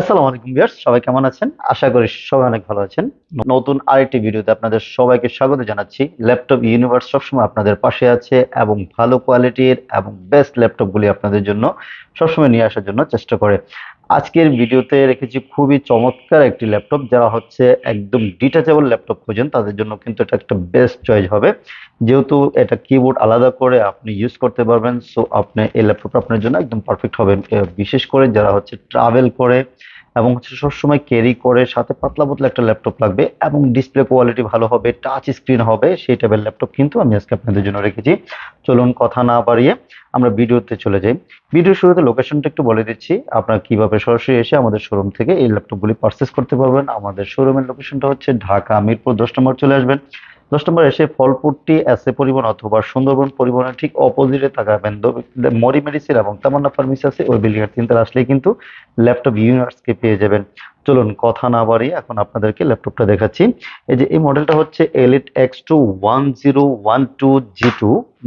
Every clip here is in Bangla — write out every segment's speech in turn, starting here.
আসসালামু আলাইকুম ভিউয়ার্স, সবাই কেমন আছেন? আশা করি সবাই অনেক ভালো আছেন। নতুন আরেকটি ভিডিওতে আপনাদের সবাইকে স্বাগত জানাচ্ছি। ল্যাপটপ ইউনিভার্স সবসময় আপনাদের পাশে আছে এবং ভালো কোয়ালিটির এবং বেস্ট ল্যাপটপগুলি আপনাদের জন্য সবসময় নিয়ে আসার জন্য চেষ্টা করে। আজকের ভিডিওতে রেখেছি খুবই চমৎকার একটি ল্যাপটপ। যারা হচ্ছে একদম ডিটাচেবল ল্যাপটপ খোঁজেন তাদের জন্য কিন্তু এটা একটা বেস্ট চয়েস হবে, যেহেতু এটা কিবোর্ড আলাদা করে আপনি ইউজ করতে পারবেন। সো আপনি এই ল্যাপটপটা আপনার জন্য একদম পারফেক্ট হবে। বিশেষ করে যারা হচ্ছে ট্রাভেল করে এবং হচ্ছে সবসময় ক্যারি করে, সাথে পাতলা পাতলা একটা ল্যাপটপ লাগবে এবং ডিসপ্লে কোয়ালিটি ভালো হবে, টাচ স্ক্রিন হবে, সেই টাইপের ল্যাপটপ কিন্তু আমি আজকে আপনাদের জন্য রেখেছি। চলুন কথা না বাড়িয়ে আমরা ভিডিওতে চলে যাই। ভিডিও শুরুতে লোকেশনটা একটু বলে দিচ্ছি, আপনারা কিভাবে সরাসরি এসে আমাদের শোরুম থেকে এই ল্যাপটপগুলি পারচেস করতে পারবেন। আমাদের শোরুমের লোকেশনটা হচ্ছে ঢাকা মিরপুর 10 নম্বর। চলে আসবেন 10 নম্বর, এসে ফলপুরটি এসএ পরিবহন অথবা সুন্দরবন পরিবহনের ঠিক অপোজিটে তাকাবেন। মরি মেডিসিন এবং তামান্না ফার্মেসি আছে, ওই বিল্ডিং এর 3 তলা আসলেই কিন্তু ল্যাপটপ ইউনিভার্সকে পেয়ে যাবেন। চলুন কথা না বাড়িয়ে এখন আপনাদেরকে ল্যাপটপটা দেখাচ্ছি। এই যে এই মডেলটা হচ্ছে এলিট X21012G2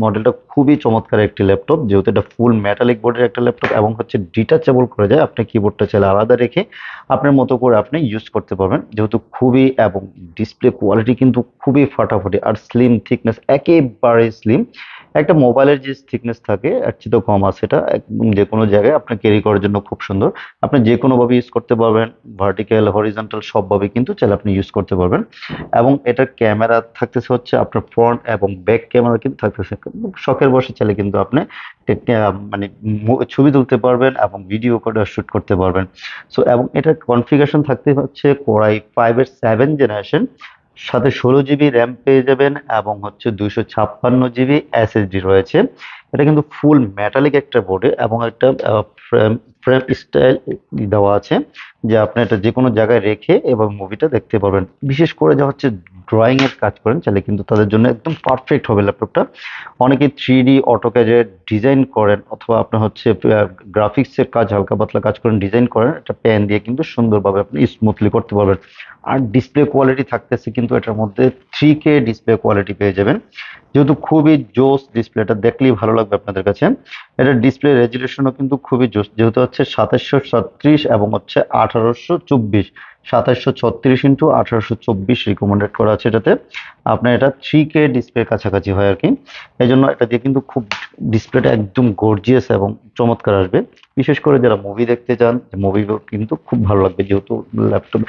মডেলটা। খুবই চমৎকার একটি ল্যাপটপ, যেহেতু এটা ফুল মেটালিক বোর্ডের একটা ল্যাপটপ এবং হচ্ছে ডিটাচেবল করে যায়। আপনি কিবোর্ডটা চাইলে আলাদা রেখে আপনার মতো করে আপনি ইউজ করতে পারবেন, যেহেতু খুবই এবং ডিসপ্লে কোয়ালিটি কিন্তু খুবই ফাটাফাটি আর স্লিম থিকনেস, একেবারে স্লিম। একটা মোবাইলের যে থিকনেস থাকে এর চেয়ে তো কম আছে। এটা একদম যে কোনো জায়গায় আপনি ক্যারি করার জন্য খুব সুন্দর। আপনি যে কোনো ভাবে ইউজ করতে পারবেন, ভার্টিক্যাল হরিজন্টাল সবভাবে কিন্তু চাইলে আপনি ইউজ করতে পারবেন। এবং এটার ক্যামেরা থাকতেছে হচ্ছে আপনার ফ্রন্ট এবং ব্যাক ক্যামেরা কিন্তু থাকতেছে। শখের বসে চাইলে কিন্তু আপনি মানে ছবি তুলতে পারবেন এবং ভিডিও করে শুট করতে পারবেন। সো এবং এটার কনফিগারেশন থাকতে হচ্ছে কোরাই 5 এর 7th জেনারেশন, সাথে 16 জিবি র্যাম পেয়ে যাবেন এবং হচ্ছে 256 জিবি এসএসডি রয়েছে। এটা কিন্তু ফুল মেটালিক একটা বোর্ডে এবং একটা ফ্রেম ফ্রেম স্টাইল দেওয়া আছে, যে আপনি এটা যে কোনো জায়গায় রেখে এবং মুভিটা দেখতে পারবেন। বিশেষ করে যা হচ্ছে ড্রয়িং এর কাজ করেন চাইলে কিন্তু তাদের জন্য একদম পারফেক্ট হবে ল্যাপটপটা। অনেকে 3D অটোক্যাডে ডিজাইন করেন অথবা আপনার হচ্ছে গ্রাফিক্স এর কাজ, হালকা পাতলা কাজ করেন, ডিজাইন করেন, এটা পেন দিয়ে কিন্তু সুন্দরভাবে আপনি স্মুথলি করতে পারবেন। আর ডিসপ্লে কোয়ালিটি থাকতেছে কিন্তু এটার মধ্যে 3K ডিসপ্লে কোয়ালিটি পেয়ে যাবেন, যেহেতু খুবই জোস। ডিসপ্লেটা দেখলেই ভালো লাগবে আপনাদের কাছে। এটার ডিসপ্লে রেজুলেশনও কিন্তু খুবই জোস, যেহেতু হচ্ছে 2736 এবং হচ্ছে 1824, 2736x1824 রিকমেন্ডেড করা আছে এটাতে। আপনার এটা 3K ডিসপ্লের কাছাকাছি হয় আর কি। এই জন্য এটা দিয়ে কিন্তু খুব ডিসপ্লেটা একদম গর্জিয়াস এবং চমৎকার আসবে। বিশেষ করে যারা মুভি দেখতে চান, মুভি কিন্তু খুব ভালো লাগবে, যেহেতু ল্যাপটপ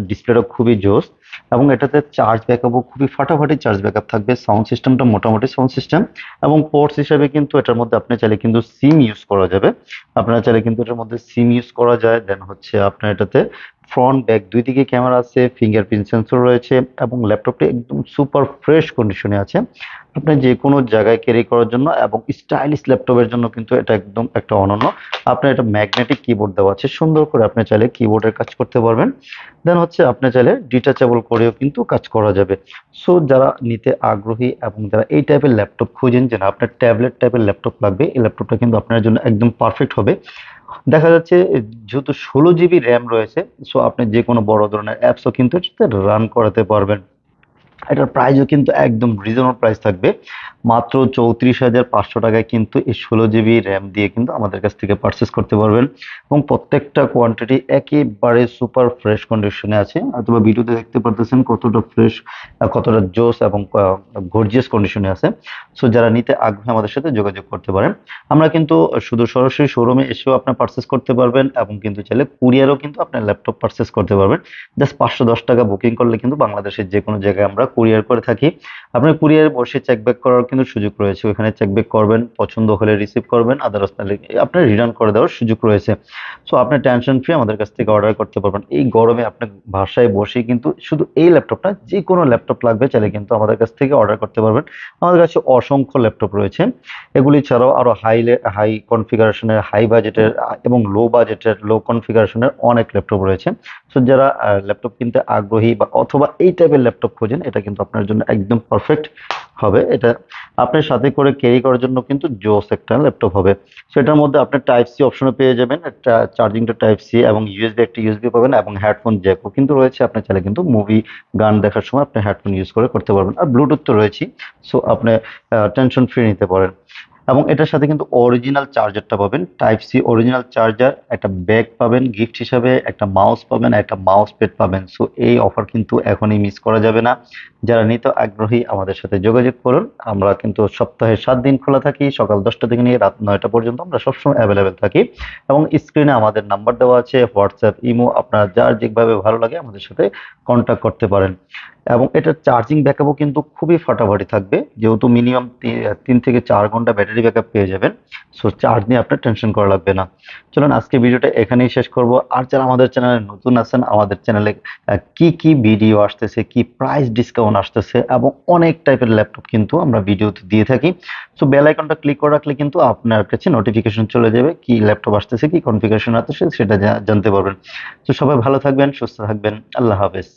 ডিসপ্লেটা খুবই জোস। এবং এটাতে চার্জ ব্যাকআপও খুবই ফাটাফাটি চার্জ ব্যাকআপ থাকবে। সাউন্ড সিস্টেমটা মোটামুটি সাউন্ড সিস্টেম, এবং পোর্টস হিসেবে কিন্তু এটার মধ্যে আপনি চাইলে কিন্তু সিম ইউজ করা যাবে। আপনারা চাইলে কিন্তু এটার মধ্যে সিম ইউজ করা যায়। দেন হচ্ছে আপনার এটাতে ফ্রন্ট ব্যাক দুই দিকে ক্যামেরা আছে, ফিঙ্গারপ্রিন্ট সেন্সর রয়েছে এবং ল্যাপটপটি একদম সুপার ফ্রেশ কন্ডিশনে আছে। আপনি যে কোনো জায়গায় ক্যারি করার জন্য এবং স্টাইলিশ ল্যাপটপের জন্য কিন্তু এটা একদম একটা অনন্য। আপনার এটা ম্যাগনেটিক কিবোর্ড দেওয়া আছে, সুন্দর করে আপনি চাইলে কিবোর্ডের কাজ করতে পারবেন। দেন হচ্ছে আপনি চাইলে ডিটাচেবল করেও কিন্তু কাজ করা যাবে। সো যারা নিতে আগ্রহী এবং যারা এই টাইপের ল্যাপটপ খুঁজেন, যে না আপনার ট্যাবলেট টাইপের ল্যাপটপ লাগবে, এই ল্যাপটপটা কিন্তু আপনার জন্য একদম পারফেক্ট হবে। দেখা যাচ্ছে যেহেতু 16 জিবি র্যাম রয়েছে, সো আপনি যে কোনো বড় ধরনের অ্যাপসও কিন্তু এটাতে রান করাতে পারবেন। এটার প্রাইসও কিন্তু একদম রিজনেবল প্রাইস থাকবে, মাত্র 34,500 টাকায় কিন্তু এই 16 জিবি র্যাম দিয়ে কিন্তু আমাদের কাছ থেকে পারচেস করতে পারবেন। এবং প্রত্যেকটা কোয়ান্টিটি একেবারে সুপার ফ্রেশ কন্ডিশনে আছে। অথবা ভিডিওতে দেখতে পারতেছেন কতটা ফ্রেশ, কতটা জোস এবং গর্জিয়াস কন্ডিশনে আছে। সো যারা নিতে আগ্রহী আমাদের সাথে যোগাযোগ করতে পারেন। আমরা কিন্তু শুধু সরাসরি শোরুমে এসেও আপনার পারচেস করতে পারবেন এবং কিন্তু চাইলে কুরিয়ারও কিন্তু আপনার ল্যাপটপ পারচেস করতে পারবেন। জাস্ট 510 টাকা বুকিং করলে কিন্তু বাংলাদেশের যে কোনো জায়গায় আমরা কুরিয়ার করে থাকি। আপনার কুরিয়ারে বসে চেক ব্যাক করার কিন্তু সুযোগ রয়েছে, ওখানে চেক ব্যাক করবেন, পছন্দ হলে রিসিভ করবেন, আদারস তাহলে আপনার রিটার্ন করে দেওয়ার সুযোগ রয়েছে। সো আপনি টেনশন ফ্রি আমাদের কাছ থেকে অর্ডার করতে পারবেন। এই গরমে আপনার বাসায় বসে কিন্তু শুধু এই ল্যাপটপটা, যে কোনো ল্যাপটপ লাগবে চাইলে কিন্তু আমাদের কাছ থেকে অর্ডার করতে পারবেন। আমাদের কাছে অসংখ্য ল্যাপটপ রয়েছে। এগুলি ছাড়াও আরো হাই কনফিগারেশনের, হাই বাজেটের এবং লো বাজেটের, লো কনফিগারেশনের অনেক ল্যাপটপ রয়েছে। সো যারা ল্যাপটপ কিনতে আগ্রহী বা অথবা এই টাইপের ল্যাপটপ খোঁজেন, এটা কিন্তু আপনার জন্য একদম পারফেক্ট হবে। এটা আপনার সাথে করে ক্যারি করার জন্য কিন্তু জোস একটা ল্যাপটপ হবে। সেটার মধ্যে আপনি টাইপ সি অপশনও পেয়ে যাবেন, একটা চার্জিংটা টাইপ সি এবং ইউএসবি একটা ইউএসবি পাবেন এবং হেডফোন জ্যাকও কিন্তু রয়েছে। আপনি চাইলে কিন্তু মুভি গান দেখার সময় আপনি হেডফোন ইউজ করে করতে পারবেন। আর ব্লুটুথ তো রয়েছে। সো আপনি টেনশন ফ্রি নিতে পারেন। এবং এটার সাথে কিন্তু অরিজিনাল চার্জারটা পাবেন, টাইপ সি অরিজিনাল চার্জার, একটা ব্যাগ পাবেন গিফট হিসাবে, একটা মাউস পাবেন, একটা মাউস প্যাড পাবেন। সো এই অফার কিন্তু এখনই মিস করা যাবে না। যারা নিতে আগ্রহী আমাদের সাথে যোগাযোগ করুন। আমরা কিন্তু সপ্তাহে 7 দিন খোলা থাকি, সকাল 10টা থেকে নিয়ে রাত 9টা পর্যন্ত আমরা সবসময় অ্যাভেলেবেল থাকি। এবং স্ক্রিনে আমাদের নাম্বার দেওয়া আছে, হোয়াটসঅ্যাপ, ইমো, আপনার যার যেভাবে ভালো লাগে আমাদের সাথে কন্ট্যাক্ট করতে পারেন। এবং এটার চার্জিং ব্যাকআপও কিন্তু খুবই ফাটাফাটি থাকবে, যেহেতু মিনিমাম 3 থেকে 4 ঘন্টা ব্যাটারি ব্যাকআপ পেয়ে যাবেন। সো চার্জ নিয়ে আপনার টেনশন করা লাগবে না। চলুন আজকে ভিডিওটা এখানেই শেষ করব। আর যারা আমাদের চ্যানেলে নতুন আছেন, আমাদের চ্যানেলে কি কি ভিডিও আসতেছে, কি প্রাইস ডিসকাউন্ট আসতেছে এবং অনেক টাইপের ল্যাপটপ কিন্তু আমরা ভিডিওতে দিয়ে থাকি। সো বেল আইকনটা ক্লিক করে রাখলে কিন্তু আপনার কাছে নোটিফিকেশন চলে যাবে, কি ল্যাপটপ আসতেছে, কি কনফিগারেশন আসতেছে সেটা জানতে পারবেন। তো সবাই ভালো থাকবেন, সুস্থ থাকবেন। আল্লাহ হাফেজ।